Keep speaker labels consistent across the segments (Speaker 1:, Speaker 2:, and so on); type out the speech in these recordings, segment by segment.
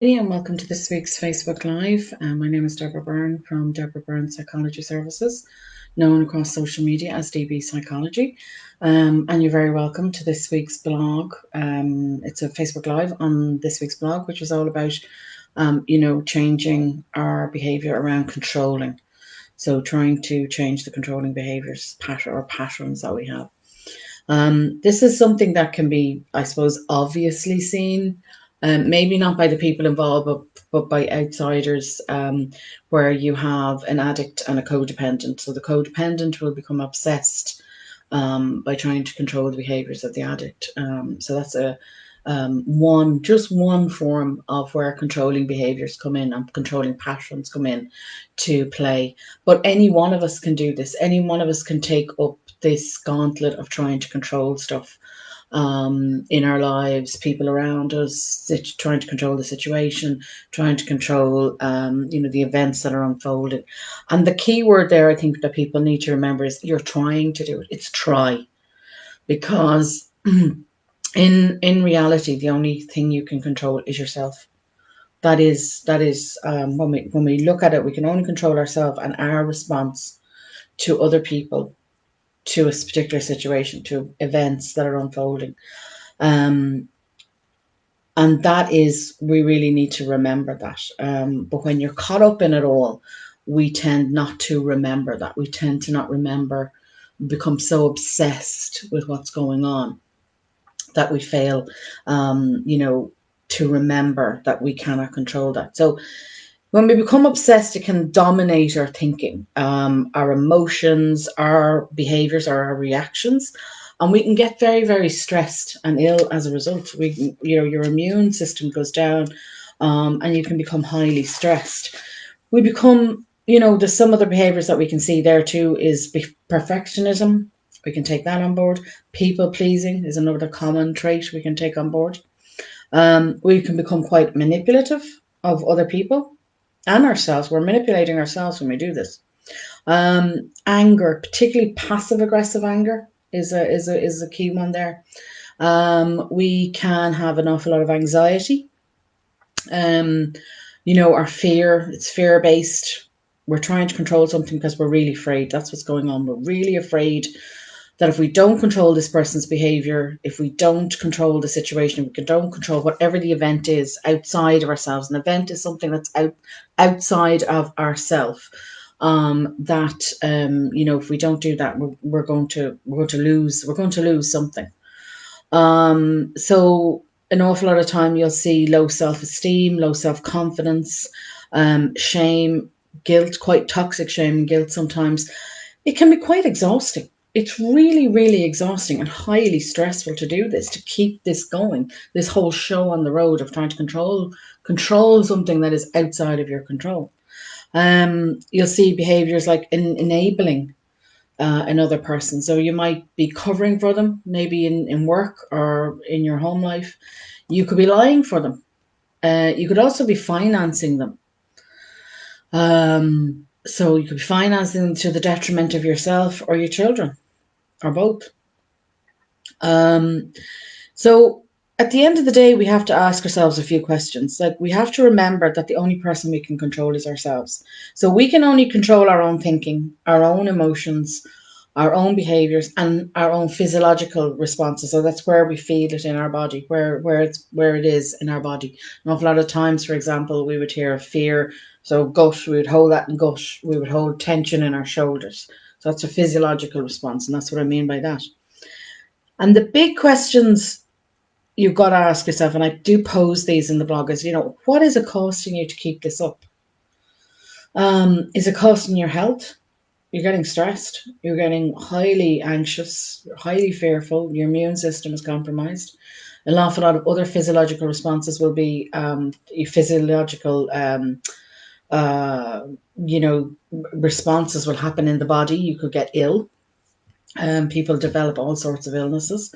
Speaker 1: Hey, and welcome to this week's Facebook Live. My name is Deborah Byrne from Deborah Byrne Psychology Services, known across social media as DBpsychology. And you're very welcome to this week's blog. It's a Facebook Live on this week's blog, which is all about, changing our behaviour around controlling. So trying to change the controlling behaviours or patterns that we have. This is something that can be, I suppose, obviously seen, maybe not by the people involved, but by outsiders, where you have an addict and a codependent. So the codependent will become obsessed by trying to control the behaviors of the addict. So that's just one form of where controlling behaviors come in and controlling patterns come in to play. But any one of us can do this. Any one of us can take up this gauntlet of trying to control stuff in our lives, people around us, trying to control the situation, trying to control, the events that are unfolding. And the key word there, I think, that people need to remember is you're trying to do it. It's try, because in reality, the only thing you can control is yourself. That is when we look at it, we can only control ourselves and our response to other people, to a particular situation, to events that are unfolding. Um, and that is, we really need to remember that. But when you're caught up in it all, we tend not to remember that. We tend to not remember, become so obsessed with what's going on that we fail, to remember that we cannot control that. So when we become obsessed, it can dominate our thinking, our emotions, our behaviors, or our reactions. And we can get very, very stressed and ill as a result. Your immune system goes down, and you can become highly stressed. We become, there's some other behaviors that we can see there too is perfectionism. We can take that on board. People pleasing is another common trait we can take on board. We can become quite manipulative of other people and ourselves. We're manipulating ourselves when we do this. Anger, particularly passive aggressive anger, is a key one there. We can have an awful lot of anxiety. Um, our fear, it's fear based. We're trying to control something because we're really afraid. That's what's going on. We're really afraid that if we don't control this person's behavior, if we don't control the situation, if we don't control whatever the event is outside of ourselves, an event is something that's outside of ourselves. If we don't do that, we're going to lose something. So an awful lot of time you'll see low self-esteem, low self-confidence, shame, guilt, quite toxic shame and guilt sometimes. It can be quite exhausting. It's really, really exhausting and highly stressful to do this, to keep this going, this whole show on the road of trying to control something that is outside of your control. You'll see behaviors like enabling another person. So you might be covering for them, maybe in work or in your home life. You could be lying for them. You could also be financing them. So you could be financing them to the detriment of yourself or your children, or both. Um, so at the end of the day, we have to ask ourselves a few questions. Like, we have to remember that the only person we can control is ourselves. So we can only control our own thinking, our own emotions, our own behaviors, and our own physiological responses. So that's where we feel it in our body, where it is in our body. An awful lot of times, for example, we would hear of fear. So gut, we would hold that in gut. We would hold tension in our shoulders. So that's a physiological response, and that's what I mean by that. And the big questions you've got to ask yourself, and I do pose these in the blog, is, what is it costing you to keep this up? Is it costing your health? You're getting stressed, you're getting highly anxious, you're highly fearful, your immune system is compromised. An awful lot of other physiological responses will be physiological, uh, you know, responses will happen in the body. You could get ill. People develop all sorts of illnesses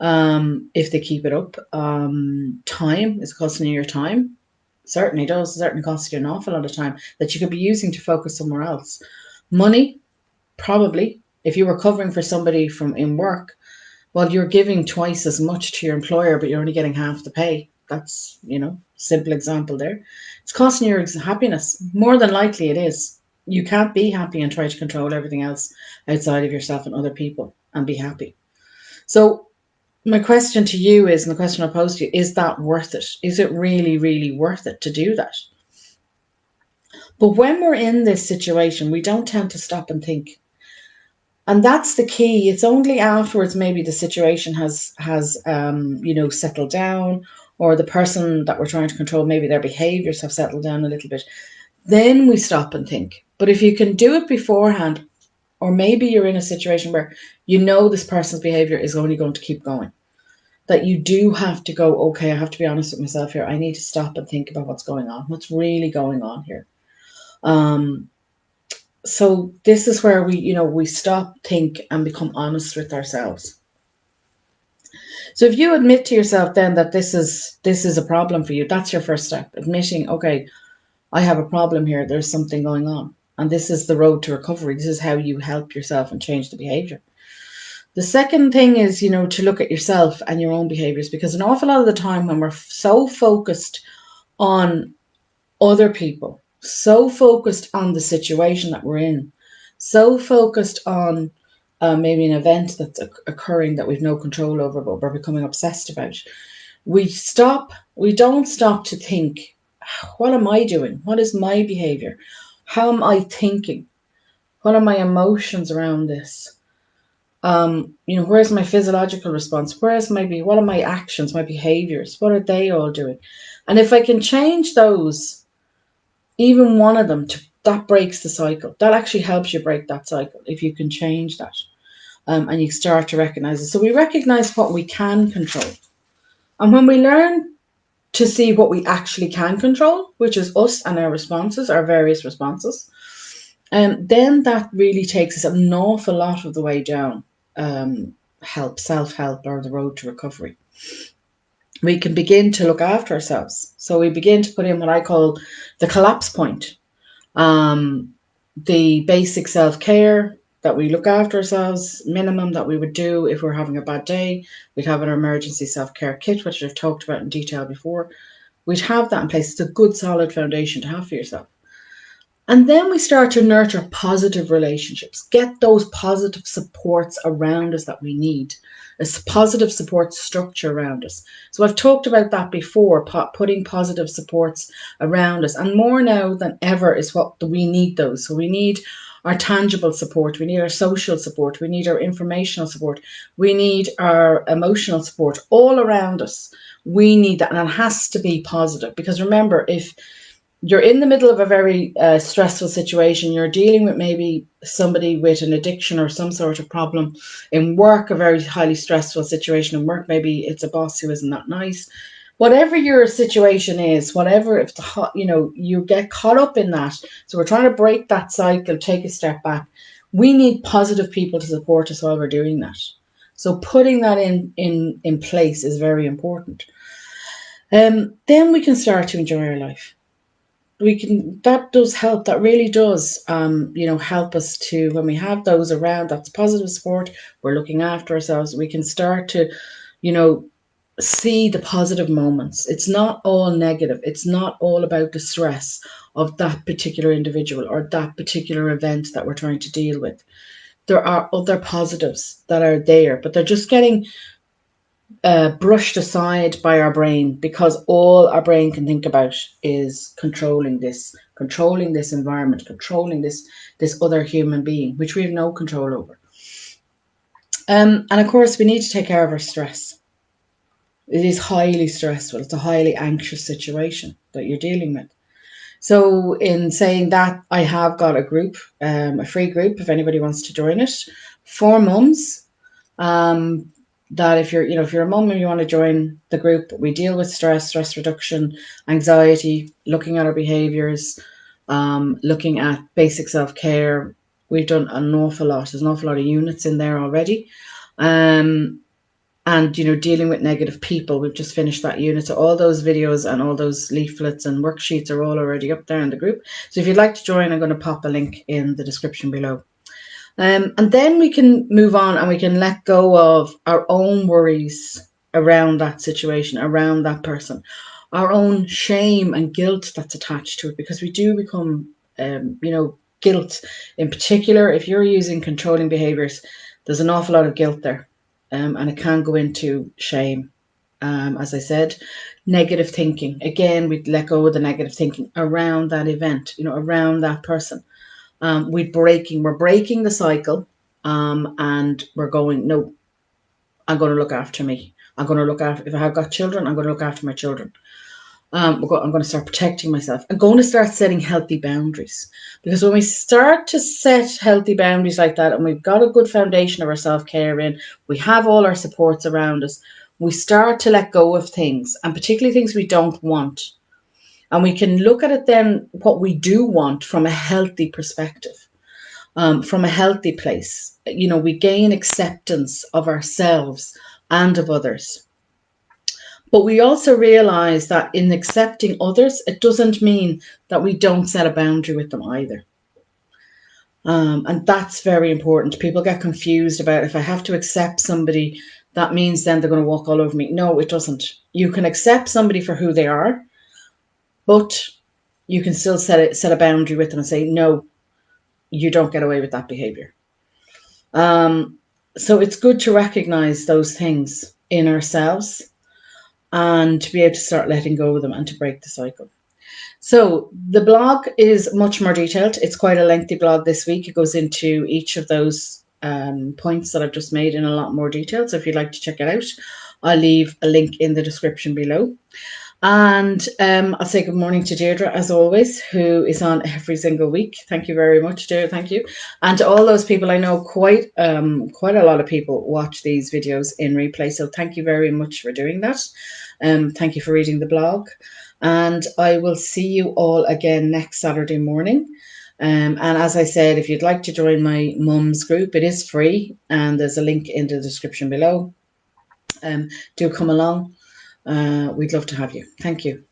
Speaker 1: if they keep it up. Time is costing you your time. Certainly does. Certainly costs you an awful lot of time that you could be using to focus somewhere else. Money, probably. If you were covering for somebody from in work, well, you're giving twice as much to your employer, but you're only getting half the pay. That's simple example there. It's costing your happiness. More than likely it is. You can't be happy and try to control everything else outside of yourself and other people and be happy. So my question to you is, and the question I pose to you, is that worth it? Is it really, really worth it to do that? But when we're in this situation, we don't tend to stop and think. And that's the key. It's only afterwards maybe the situation has settled down, or the person that we're trying to control, maybe their behaviours have settled down a little bit. Then we stop and think. But if you can do it beforehand, or maybe you're in a situation where you know this person's behaviour is only going to keep going, that you do have to go, okay, I have to be honest with myself here. I need to stop and think about what's going on, what's really going on here. So this is where we stop, think, and become honest with ourselves. So if you admit to yourself then that this is a problem for you, that's your first step. Admitting, okay, I have a problem here. There's something going on. And this is the road to recovery. This is how you help yourself and change the behavior. The second thing is, to look at yourself and your own behaviors, because an awful lot of the time when we're so focused on other people, so focused on the situation that we're in, so focused on maybe an event that's occurring that we've no control over, but we're becoming obsessed about, we don't stop to think, what am I doing? What is my behavior? How am I thinking? What are my emotions around this? Where's my physiological response? What are my actions, my behaviors? What are they all doing? And if I can change those, even one of them, that breaks the cycle. That actually helps you break that cycle if you can change that. And you start to recognize it. So we recognize what we can control. And when we learn to see what we actually can control, which is us and our responses, our various responses, then that really takes us an awful lot of the way down self-help, or the road to recovery. We can begin to look after ourselves. So we begin to put in what I call the collapse point. The basic self-care, that we look after ourselves, minimum that we would do if we're having a bad day. We'd have an emergency self-care kit, which I've talked about in detail before. We'd have that in place. It's a good solid foundation to have for yourself. And then we start to nurture positive relationships, get those positive supports around us that we need, a positive support structure around us. So I've talked about that before, putting positive supports around us. And more now than ever is what we need those. So we need our tangible support, we need our social support, we need our informational support, we need our emotional support all around us. We need that, and it has to be positive, because remember, if you're in the middle of a very stressful situation, you're dealing with maybe somebody with an addiction or some sort of problem in work, a very highly stressful situation in work, maybe it's a boss who isn't that nice. Whatever your situation is, whatever, if you get caught up in that. So we're trying to break that cycle, take a step back. We need positive people to support us while we're doing that. So putting that in place is very important. Then we can start to enjoy our life. That does help. That really does help us to, when we have those around, that's positive support, we're looking after ourselves, we can start to see the positive moments. It's not all negative. It's not all about the stress of that particular individual or that particular event that we're trying to deal with. There are other positives that are there, but they're just getting brushed aside by our brain, because all our brain can think about is controlling this environment, controlling this other human being, which we have no control over. And of course, we need to take care of our stress. It is highly stressful. It's a highly anxious situation that you're dealing with. So in saying that, I have got a group, a free group, if anybody wants to join it, for mums. That if you're a mum and you want to join the group, we deal with stress reduction, anxiety, looking at our behaviours, looking at basic self-care. We've done an awful lot. There's an awful lot of units in there already. And dealing with negative people, we've just finished that unit. So all those videos and all those leaflets and worksheets are all already up there in the group. So if you'd like to join, I'm going to pop a link in the description below. And then we can move on and we can let go of our own worries around that situation, around that person. our own shame and guilt that's attached to it, because we do become, guilt in particular. If you're using controlling behaviors, there's an awful lot of guilt there, and it can go into shame. As I said, negative thinking. Again, we'd let go of the negative thinking around that event, around that person. We're breaking the cycle, and we're going, no, I'm going to look after me. I'm going to look after, if I have got children, I'm going to look after my children. I'm going to start protecting myself. I'm going to start setting healthy boundaries. Because when we start to set healthy boundaries like that, and we've got a good foundation of our self-care in, we have all our supports around us, we start to let go of things, and particularly things we don't want. And we can look at it then, what we do want, from a healthy perspective, from a healthy place. We gain acceptance of ourselves and of others. But we also realize that in accepting others, it doesn't mean that we don't set a boundary with them either. And that's very important. People get confused about, if I have to accept somebody, that means then they're going to walk all over me. No, it doesn't. You can accept somebody for who they are, but you can still set a boundary with them and say, no, you don't get away with that behavior. So it's good to recognize those things in ourselves and to be able to start letting go of them and to break the cycle. So the blog is much more detailed. It's quite a lengthy blog this week. It goes into each of those points that I've just made in a lot more detail. So if you'd like to check it out, I'll leave a link in the description below. And I'll say good morning to Deirdre, as always, who is on every single week. Thank you very much, Deirdre. Thank you. And to all those people, I know quite a lot of people watch these videos in replay. So thank you very much for doing that. Thank you for reading the blog. And I will see you all again next Saturday morning. And as I said, if you'd like to join my mum's group, it is free. And there's a link in the description below. Do come along. We'd love to have you. Thank you.